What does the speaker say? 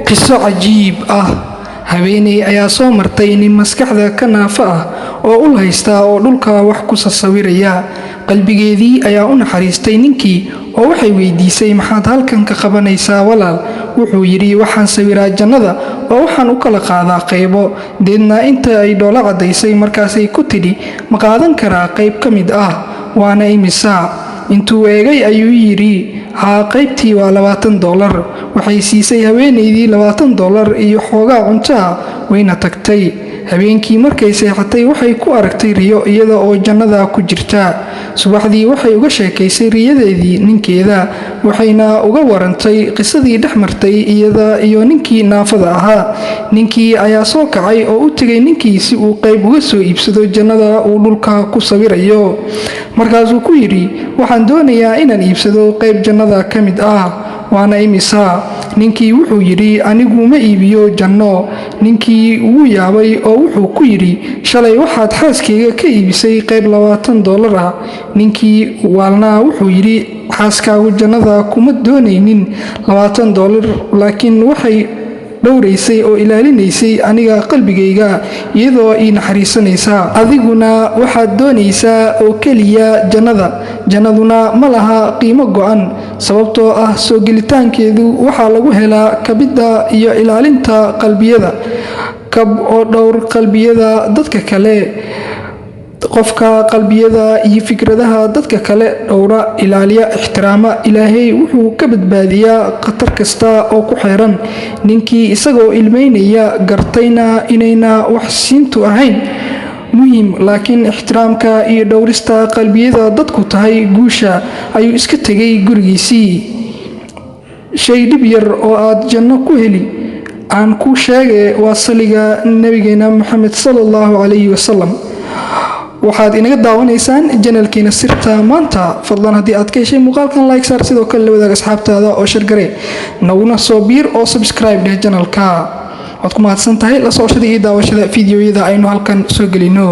qiso cajiib ah. Haweeney ayaa soo martay nin maskaxda ka naafa ah oo ul haysta oo dhulka wax ku sawiraya. Qalbigeedii ayaa u naxariistay ninkii oo waxay weydiisay, maxaad halkan ka qabanaysaa walaal? Wuxuu yiri, waxaan sawiraa jannada oo waxaan u kala qaadaa qaybo. Deedna inta ay dhoola cadaysay markaasay ku tidhi, ma qaadan karaa qayb ka mid ah? Waana imisa? Intuu eegay ayuu yiri, haa, qaybtii waa $20. Waxay siisay haweeneydii $20 iyo xoogaa cunto ah, wayna tagtay. Habeenkii markay seexatay waxay ku aragtay riyo iyada oo jannada ku jirta. Subaxdii waxay uga sheekaysay riyadeedii ninkeeda, waxayna uga warantay qisadii dhex martay iyada iyo ninkii naafada ahaa. Ninkii ayaa soo kacay oo u tegay ninkii si uu qayb uga soo iibsado jannada uu dhulka ku sawirayo. Markaasuu ku yiri, waxaan doonayaa inaan iibsado qayb jannada ka mid ah. Waana imisa? Ninkii wuxuu yiri, anigu ma iibiyo janno. Ninkii wuu yaabay oo wuxuu ku yiri, shalay waxaad xaaskeyga ka iibisay qayb $20 ah. Ninkii waalna wuxuu yiri, xaaskaagu jannada kuma doonaynin $20, laakiin waxay dhowraysay oo ilaalinaysay aniga qalbigayga iyadoo ii naxariisanaysa. Adiguna waxaad doonaysaa oo keliya jannada. Jannaduna ma laha qiimo go'an, sababtoo ah soo gelitaankeedu waxaa lagu helaa kabidda iyo ilaalinta qalbiyada. Kab oo dhowr qalbiyada dadka kale. Qofka qalbiyada iyo fikradaha dadka kale dhowra, ilaaliya, ixtiraama, Ilaahay wuxuu ka badbaadiyaa khatar kasta oo ku xeeran. Ninkii isagoo ilmeynaya gartayna inayna wax siintu ahayn muhiim, laakiin ixtiraamka iyo dhowrista qalbiyada dadku tahay guusha, ayuu iska tegay gurigiisii. Shay dhib yar oo aad janno ku heli aan ku sheegay waa saliga nabigeena Muhammad sallallahu alayhi wasallam. waxaad inaga daawanaysaan channelkeena Sirta Maanta. fadlan haddii aad ka heshay muuqaalkan like saar, sidoo kale la wadaag asxaabtaada oo share garee, naguna soo biir oo subscribe dheh channelka. waad ku mahadsan tahay la socoshada iyo daawashada fiidiyoyada aynu halkan soo gelino.